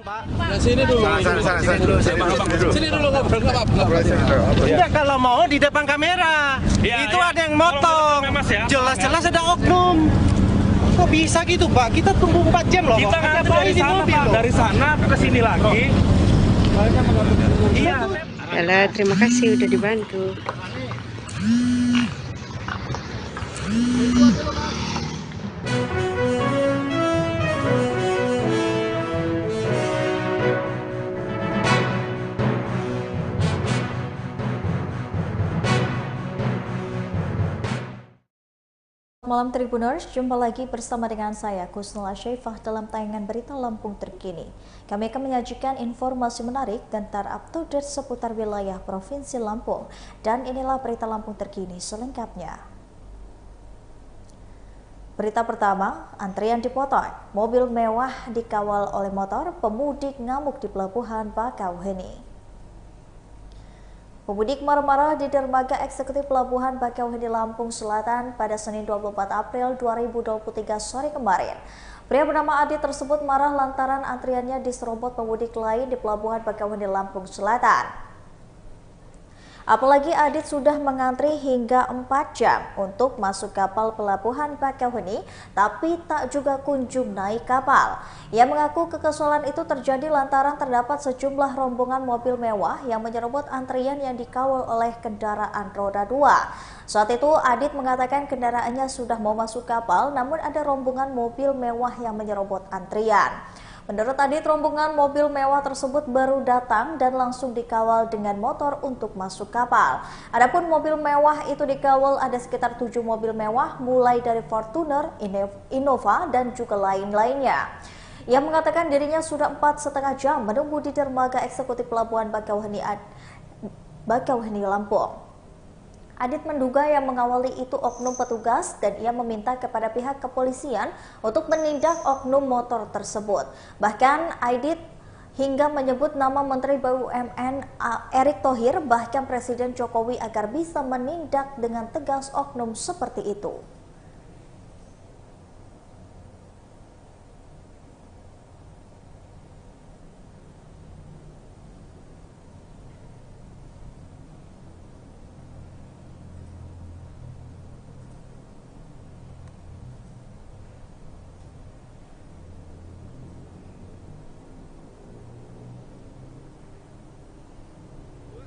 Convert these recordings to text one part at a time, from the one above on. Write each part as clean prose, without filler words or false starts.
Pak. Sini dulu. Sini dulu ngobrol nggak apa-apa. Ya kalau mau di depan kamera. Itu ada yang motong. Jelas-jelas ada oknum. Kok bisa gitu Pak? Kita tunggu 4 jam loh. Kita ngantri dari sana Pak, dari sana ke sini lagi. Iya. Yalah, terima kasih udah dibantu. Malam Tribuners, jumpa lagi bersama dengan saya Kusnul Asyaifah dalam tayangan berita Lampung terkini. Kami akan menyajikan informasi menarik dan terupdate seputar wilayah Provinsi Lampung. Dan inilah berita Lampung terkini selengkapnya. Berita pertama, antrian dipotong. Mobil mewah dikawal oleh motor, pemudik ngamuk di Pelabuhan Bakauheni. Pemudik marah-marah di dermaga eksekutif Pelabuhan Bakauheni Lampung Selatan pada Senin 24 April 2023 sore kemarin. Pria bernama Adi tersebut marah lantaran antriannya diserobot pemudik lain di Pelabuhan Bakauheni Lampung Selatan. Apalagi Adit sudah mengantri hingga 4 jam untuk masuk kapal Pelabuhan Bakauheni, tapi tak juga kunjung naik kapal. Ia mengaku kekesalan itu terjadi lantaran terdapat sejumlah rombongan mobil mewah yang menyerobot antrian yang dikawal oleh kendaraan roda 2. Saat itu Adit mengatakan kendaraannya sudah mau masuk kapal, namun ada rombongan mobil mewah yang menyerobot antrian. Menurut Adit, rombongan mobil mewah tersebut baru datang dan langsung dikawal dengan motor untuk masuk kapal. Adapun mobil mewah itu dikawal ada sekitar 7 mobil mewah, mulai dari Fortuner, Innova, dan juga lain-lainnya. Ia mengatakan dirinya sudah 4,5 jam menunggu di dermaga eksekutif Pelabuhan Bakauheni Lampung. Adit menduga yang mengawali itu oknum petugas dan ia meminta kepada pihak kepolisian untuk menindak oknum motor tersebut. Bahkan Adit hingga menyebut nama Menteri BUMN Erick Thohir bahkan Presiden Jokowi agar bisa menindak dengan tegas oknum seperti itu.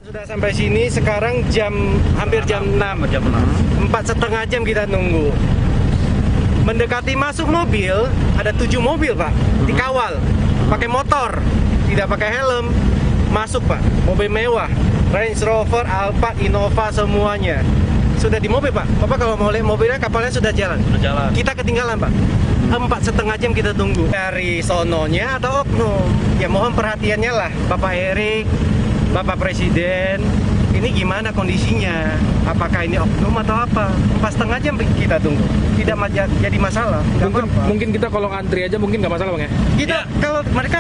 Sudah sampai sini sekarang hampir jam 6. 4,5 jam kita nunggu. Mendekati masuk mobil, ada 7 mobil Pak, dikawal pakai motor, tidak pakai helm. Masuk Pak, mobil mewah, Range Rover, Alphard, Innova semuanya. Sudah di mobil Pak, Bapak kalau mau lihat mobilnya, kapalnya sudah jalan. Kita ketinggalan Pak, 4,5 jam kita tunggu. Dari sononya atau oknum, ya mohon perhatiannya lah Bapak Erik, Bapak Presiden, ini gimana kondisinya? Apakah ini oknum atau apa? 4,5 jam kita tunggu, tidak jadi masalah. Mungkin kita kalau antri aja mungkin nggak masalah Bang ya? Kita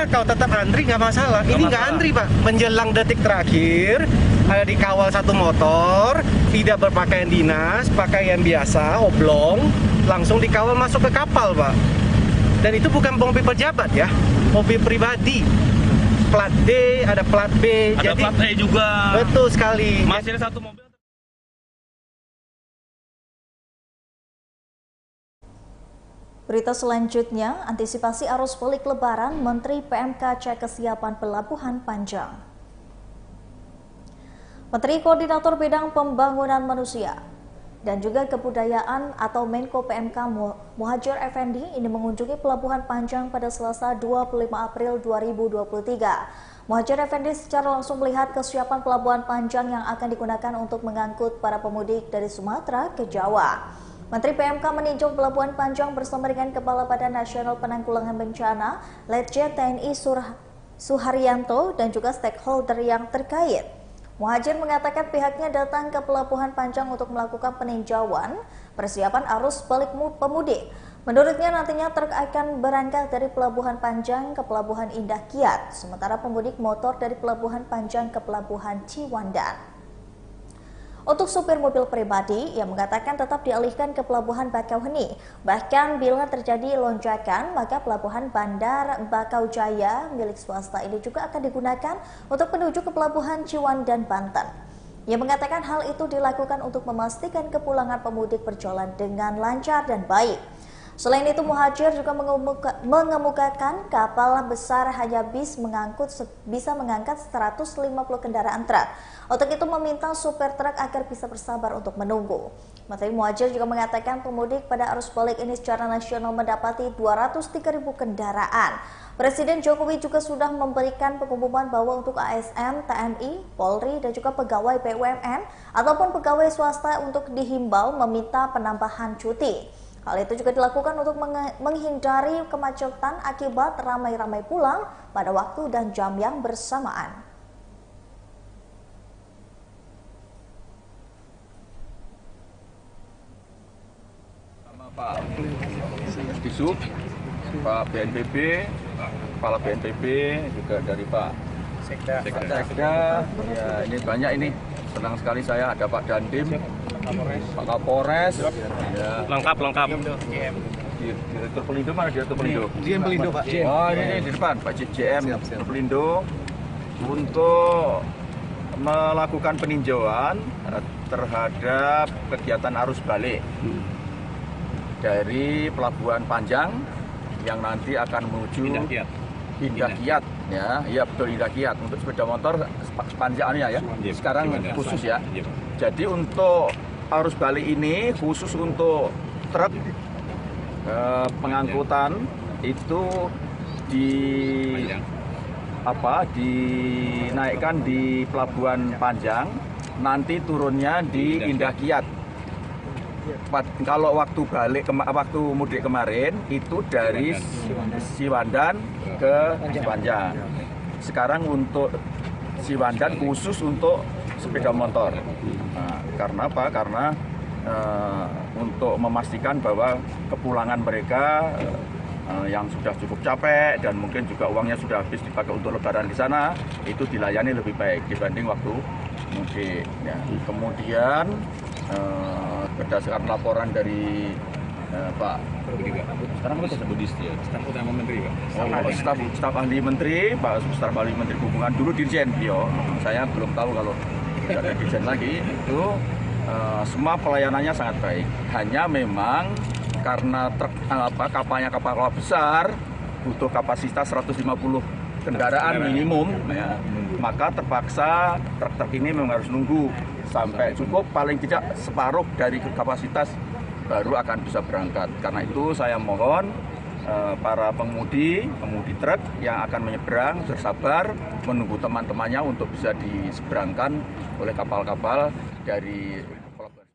kalau tetap antri nggak masalah. Ini nggak antri Pak, menjelang detik terakhir ada dikawal satu motor, tidak berpakaian dinas, pakaian biasa, oblong, langsung dikawal masuk ke kapal Pak. Dan itu bukan mobil pejabat ya, mobil pribadi. Plat D, ada plat B, ada plat E juga. Betul sekali. Masih ada satu mobil. Berita selanjutnya, antisipasi arus balik Lebaran, Menteri PMK cek kesiapan Pelabuhan Panjang. Menteri Koordinator Bidang Pembangunan Manusia dan juga Kebudayaan atau Menko PMK Muhadjir Effendi ini mengunjungi Pelabuhan Panjang pada Selasa 25 April 2023. Muhadjir Effendi secara langsung melihat kesiapan Pelabuhan Panjang yang akan digunakan untuk mengangkut para pemudik dari Sumatera ke Jawa. Menteri PMK meninjau Pelabuhan Panjang bersama dengan Kepala Badan Nasional Penanggulangan Bencana, Letjen TNI Suharyanto dan juga stakeholder yang terkait. Muhadjir mengatakan pihaknya datang ke Pelabuhan Panjang untuk melakukan peninjauan persiapan arus balik pemudik. Menurutnya nantinya truk akan berangkat dari Pelabuhan Panjang ke Pelabuhan Indah Kiat, sementara pemudik motor dari Pelabuhan Panjang ke Pelabuhan Ciwandan. Untuk supir mobil pribadi, ia mengatakan tetap dialihkan ke Pelabuhan Bakauheni. Bahkan bila terjadi lonjakan, maka Pelabuhan Bandar Bakaujaya milik swasta ini juga akan digunakan untuk menuju ke Pelabuhan Ciwandan, Banten. Ia mengatakan hal itu dilakukan untuk memastikan kepulangan pemudik berjalan dengan lancar dan baik. Selain itu, Muhajir juga mengemukakan kapal besar hanya bisa mengangkat 150 kendaraan truk. Untuk itu meminta supir truk agar bisa bersabar untuk menunggu. Menteri Muhajir juga mengatakan pemudik pada arus balik ini secara nasional mendapati 203.000 kendaraan. Presiden Jokowi juga sudah memberikan pengumuman bahwa untuk ASN, TNI, Polri, dan juga pegawai BUMN ataupun pegawai swasta untuk dihimbau meminta penambahan cuti. Hal itu juga dilakukan untuk menghindari kemacetan akibat ramai-ramai pulang pada waktu dan jam yang bersamaan. Sama Pak Disub, Pak BNPB, Kepala BNPB, juga dari Pak Sekda. Ya, ini banyak ini. Senang sekali saya ada Pak Dandim, Pak Kapolres, ya. Lengkap. Direktur Pelindo mana Direktur Pelindo? GM Pelindo, Pak. Oh ini di depan Pak GM Pelindo untuk melakukan peninjauan terhadap kegiatan arus balik dari Pelabuhan Panjang yang nanti akan menuju Indah Kiat. Ya betul, Indah Kiat untuk sepeda motor sepanjangnya ya. Sekarang khusus ya. Jadi untuk arus balik ini khusus untuk truk pengangkutan itu dinaikkan di Pelabuhan Panjang, nanti turunnya di Indah Kiat. Kalau waktu mudik kemarin itu dari Ciwandan ke Panjang. Sekarang untuk Ciwandan khusus untuk sepeda motor. Nah, karena apa? Karena untuk memastikan bahwa kepulangan mereka yang sudah cukup capek dan mungkin juga uangnya sudah habis dipakai untuk lebaran di sana, itu dilayani lebih baik dibanding waktu mudik. Ya. Kemudian berdasarkan laporan dari Pak staf ahli menteri, staf ahli menteri Perhubungan dulu Dirjen beliau. Saya belum tahu kalau ada Dirjen lagi. Itu semua pelayanannya sangat baik. Hanya memang karena kapalnya kapal besar butuh kapasitas 150 kendaraan minimum, ya, maka terpaksa truk ini memang harus nunggu sampai cukup paling tidak separuh dari kapasitas baru akan bisa berangkat. Karena itu saya mohon para pengemudi truk yang akan menyeberang bersabar menunggu teman-temannya untuk bisa diseberangkan oleh kapal-kapal dari pelabuhan.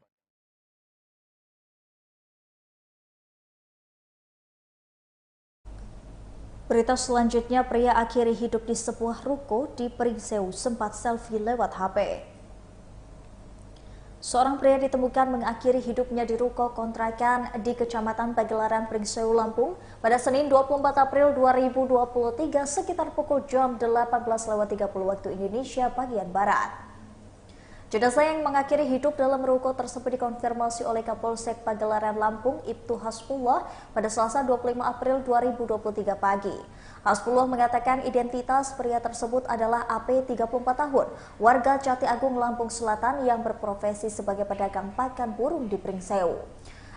Berita selanjutnya, pria akhiri hidup di sebuah ruko di Pringsewu sempat selfie lewat HP. Seorang pria ditemukan mengakhiri hidupnya di ruko kontrakan di Kecamatan Pagelaran, Pringsewu, Lampung pada Senin 24 April 2023 sekitar pukul jam 18.30 waktu Indonesia bagian Barat. Jenazah yang mengakhiri hidup dalam ruko tersebut dikonfirmasi oleh Kapolsek Pagelaran, Lampung, Ibtu Hasbullah pada Selasa 25 April 2023 pagi. Hasbullah mengatakan identitas pria tersebut adalah AP 34 tahun, warga Jati Agung, Lampung Selatan yang berprofesi sebagai pedagang pakan burung di Pringsewu.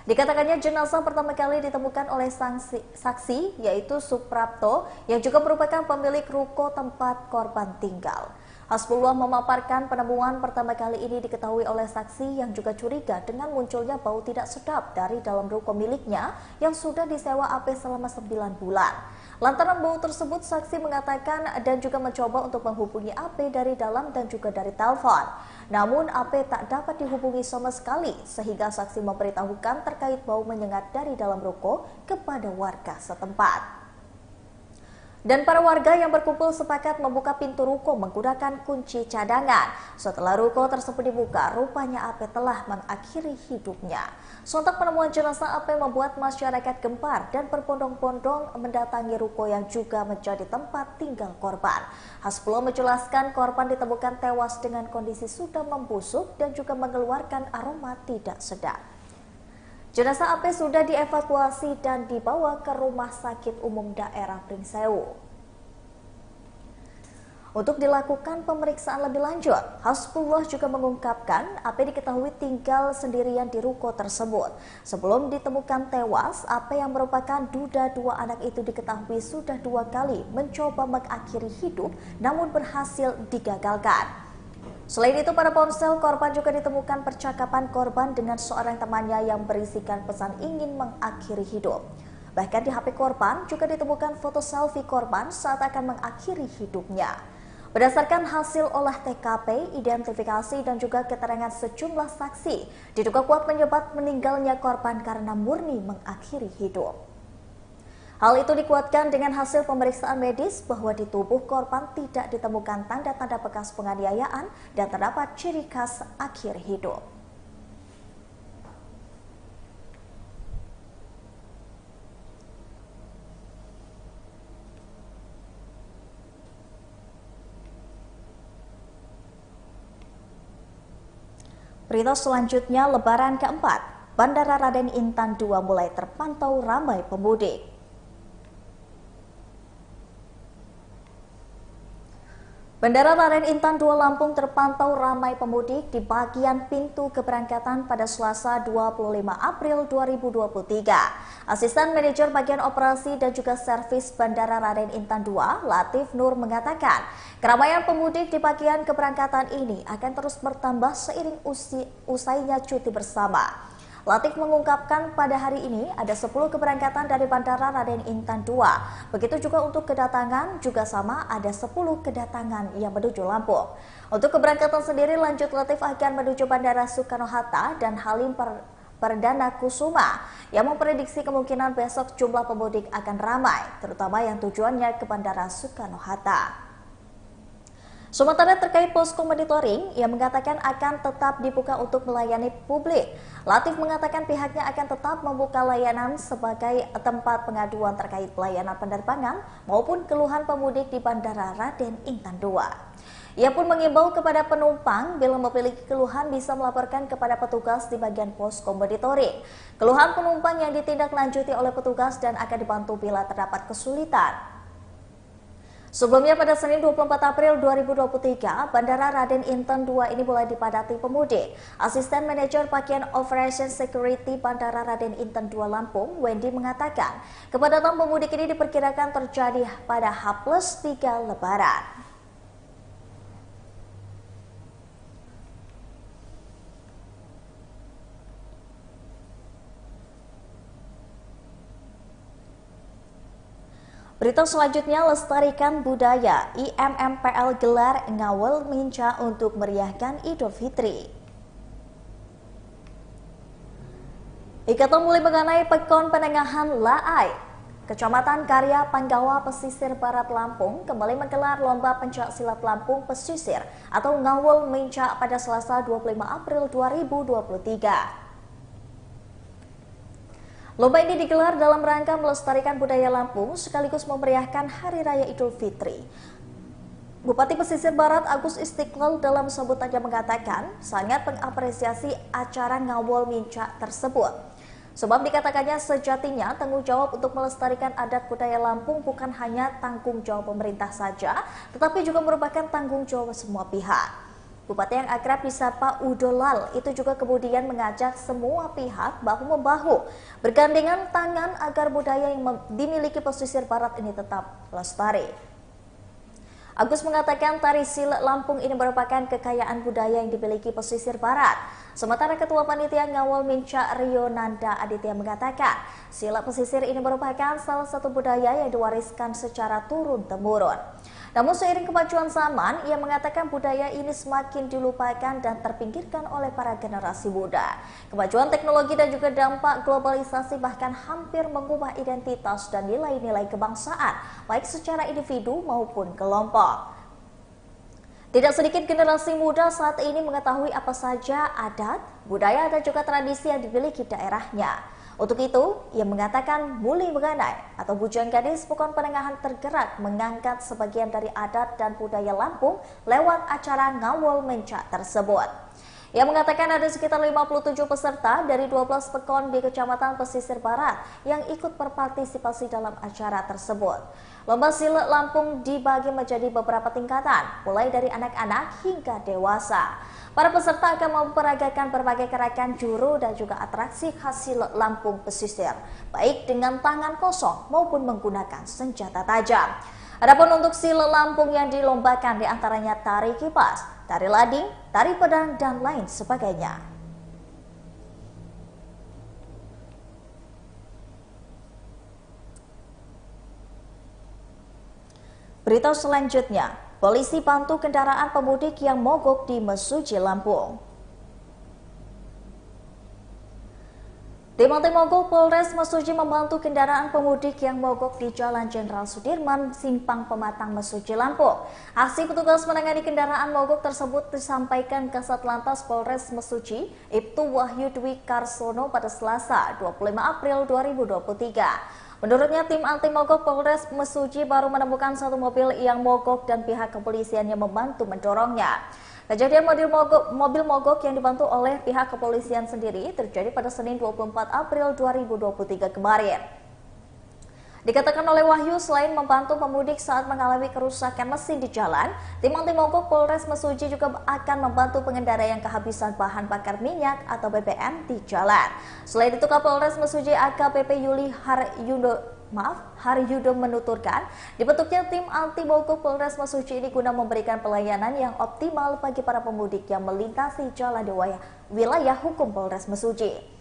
Dikatakannya jenazah pertama kali ditemukan oleh saksi yaitu Suprapto yang juga merupakan pemilik ruko tempat korban tinggal. Hasbullah memaparkan penemuan pertama kali ini diketahui oleh saksi yang juga curiga dengan munculnya bau tidak sedap dari dalam ruko miliknya yang sudah disewa AP selama 9 bulan. Lantaran bau tersebut, saksi mengatakan dan juga mencoba untuk menghubungi AP dari dalam dan juga dari telepon. Namun AP tak dapat dihubungi sama sekali sehingga saksi memberitahukan terkait bau menyengat dari dalam ruko kepada warga setempat. Dan para warga yang berkumpul sepakat membuka pintu ruko menggunakan kunci cadangan. Setelah ruko tersebut dibuka, rupanya AP telah mengakhiri hidupnya. Sontak penemuan jenazah AP membuat masyarakat gempar dan berbondong-bondong mendatangi ruko yang juga menjadi tempat tinggal korban. Hasbuloh menjelaskan korban ditemukan tewas dengan kondisi sudah membusuk dan juga mengeluarkan aroma tidak sedap. Jenazah AP sudah dievakuasi dan dibawa ke Rumah Sakit Umum Daerah Pringsewu untuk dilakukan pemeriksaan lebih lanjut. Hasbuloh juga mengungkapkan AP diketahui tinggal sendirian di ruko tersebut. Sebelum ditemukan tewas, AP yang merupakan duda dua anak itu diketahui sudah 2 kali mencoba mengakhiri hidup namun berhasil digagalkan. Selain itu, pada ponsel korban juga ditemukan percakapan korban dengan seorang temannya yang berisikan pesan ingin mengakhiri hidup. Bahkan di HP korban juga ditemukan foto selfie korban saat akan mengakhiri hidupnya. Berdasarkan hasil olah TKP, identifikasi dan juga keterangan sejumlah saksi, diduga kuat penyebab meninggalnya korban karena murni mengakhiri hidup. Hal itu dikuatkan dengan hasil pemeriksaan medis bahwa di tubuh korban tidak ditemukan tanda-tanda bekas penganiayaan dan terdapat ciri khas akhir hidup. Berita selanjutnya, Lebaran keempat, Bandara Raden Intan II mulai terpantau ramai pemudik. Bandara Raden Intan II Lampung terpantau ramai pemudik di bagian pintu keberangkatan pada Selasa 25 April 2023. Asisten Manajer Bagian Operasi dan juga Servis Bandara Raden Intan II, Latif Nur mengatakan, keramaian pemudik di bagian keberangkatan ini akan terus bertambah seiring usainya cuti bersama. Latif mengungkapkan pada hari ini ada 10 keberangkatan dari Bandara Raden Intan II. Begitu juga untuk kedatangan juga sama, ada 10 kedatangan yang menuju Lampung. Untuk keberangkatan sendiri lanjut Latif akan menuju Bandara Soekarno-Hatta dan Halim Perdana Kusuma yang memprediksi kemungkinan besok jumlah pemudik akan ramai, terutama yang tujuannya ke Bandara Soekarno-Hatta. Sementara terkait posko monitoring, ia mengatakan akan tetap dibuka untuk melayani publik. Latif mengatakan pihaknya akan tetap membuka layanan sebagai tempat pengaduan terkait pelayanan penerbangan maupun keluhan pemudik di Bandara Raden Intan II. Ia pun mengimbau kepada penumpang bila memiliki keluhan bisa melaporkan kepada petugas di bagian posko monitoring. Keluhan penumpang yang ditindaklanjuti oleh petugas dan akan dibantu bila terdapat kesulitan. Sebelumnya pada Senin 24 April 2023, Bandara Raden Intan II ini mulai dipadati pemudik. Asisten Manajer Bagian Operation Security Bandara Raden Intan II Lampung, Wendy mengatakan, kepadatan pemudik ini diperkirakan terjadi pada H+3 Lebaran. Berita selanjutnya, lestarikan budaya. IMMPL gelar ngawel minca untuk meriahkan Idul Fitri. Ikatan mulai mengenai Pekon Penengahan Laai, Kecamatan Karya Panggawa Pesisir Barat Lampung kembali menggelar lomba pencak silat Lampung Pesisir atau ngawel minca pada Selasa 25 April 2023. Lomba ini digelar dalam rangka melestarikan budaya Lampung sekaligus memeriahkan Hari Raya Idul Fitri. Bupati Pesisir Barat Agus Istiqlal dalam sambutannya mengatakan sangat mengapresiasi acara ngawol mincak tersebut. Sebab dikatakannya sejatinya tanggung jawab untuk melestarikan adat budaya Lampung bukan hanya tanggung jawab pemerintah saja, tetapi juga merupakan tanggung jawab semua pihak. Bupati yang akrab disapa Udolal itu juga kemudian mengajak semua pihak bahu-membahu bergandengan tangan agar budaya yang dimiliki pesisir barat ini tetap lestari. Agus mengatakan tari silat Lampung ini merupakan kekayaan budaya yang dimiliki pesisir barat. Sementara Ketua Panitia Ngawal Mincak Rio Nanda Aditya mengatakan, silat pesisir ini merupakan salah satu budaya yang diwariskan secara turun-temurun. Namun seiring kemajuan zaman, ia mengatakan budaya ini semakin dilupakan dan terpinggirkan oleh para generasi muda. Kemajuan teknologi dan juga dampak globalisasi bahkan hampir mengubah identitas dan nilai-nilai kebangsaan, baik secara individu maupun kelompok. Tidak sedikit generasi muda saat ini mengetahui apa saja adat, budaya dan juga tradisi yang dimiliki daerahnya. Untuk itu, ia mengatakan Muli Menganai atau Bujang Gadis Pokon Penengahan tergerak mengangkat sebagian dari adat dan budaya Lampung lewat acara Ngawul Mencak tersebut. Ia mengatakan ada sekitar 57 peserta dari 12 pekon di Kecamatan Pesisir Barat yang ikut berpartisipasi dalam acara tersebut. Lomba silat Lampung dibagi menjadi beberapa tingkatan, mulai dari anak-anak hingga dewasa. Para peserta akan memperagakan berbagai gerakan juru dan juga atraksi khas silat Lampung pesisir, baik dengan tangan kosong maupun menggunakan senjata tajam. Adapun untuk silat Lampung yang dilombakan diantaranya tari kipas, tari lading, tari pedang, dan lain sebagainya. Berita selanjutnya, polisi bantu kendaraan pemudik yang mogok di Mesuji, Lampung. Tim anti mogok Polres Mesuji membantu kendaraan pemudik yang mogok di Jalan Jenderal Sudirman, Simpang Pematang, Mesuji, Lampung. Aksi petugas menangani kendaraan mogok tersebut disampaikan Kasat Lantas Polres Mesuji, Ibtu Wahyu Dwi Karsono pada Selasa, 25 April 2023. Menurutnya, tim anti mogok Polres Mesuji baru menemukan satu mobil yang mogok dan pihak kepolisian yang membantu mendorongnya. Kejadian mobil mogok yang dibantu oleh pihak kepolisian sendiri terjadi pada Senin 24 April 2023 kemarin. Dikatakan oleh Wahyu, selain membantu pemudik saat mengalami kerusakan mesin di jalan, tim anti mogok Polres Mesuji juga akan membantu pengendara yang kehabisan bahan bakar minyak atau BBM di jalan. Selain itu, Kapolres Mesuji AKBP Yuli Haryudo menuturkan, dibentuknya tim anti mogok Polres Mesuji ini guna memberikan pelayanan yang optimal bagi para pemudik yang melintasi jalan di wilayah hukum Polres Mesuji.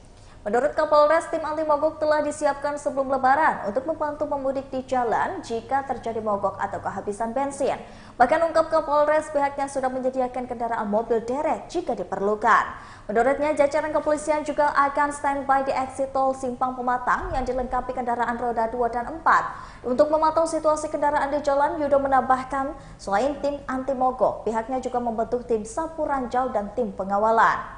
Menurut Kapolres, tim anti mogok telah disiapkan sebelum Lebaran untuk membantu pemudik di jalan jika terjadi mogok atau kehabisan bensin. Bahkan ungkap Kapolres, pihaknya sudah menyediakan kendaraan mobil derek jika diperlukan. Menurutnya, jajaran kepolisian juga akan standby di exit tol Simpang Pematang yang dilengkapi kendaraan roda 2 dan 4. Untuk memantau situasi kendaraan di jalan, Yudo menambahkan, selain tim anti mogok, pihaknya juga membentuk tim sapu ranjau dan tim pengawalan.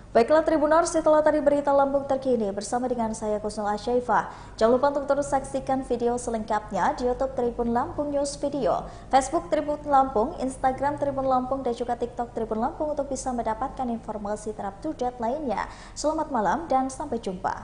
Baiklah Tribuners, setelah tadi berita Lampung terkini bersama dengan saya Kusnul Asyaifah. Jangan lupa untuk terus saksikan video selengkapnya di YouTube Tribun Lampung News Video, Facebook Tribun Lampung, Instagram Tribun Lampung, dan juga TikTok Tribun Lampung untuk bisa mendapatkan informasi terupdate lainnya. Selamat malam dan sampai jumpa.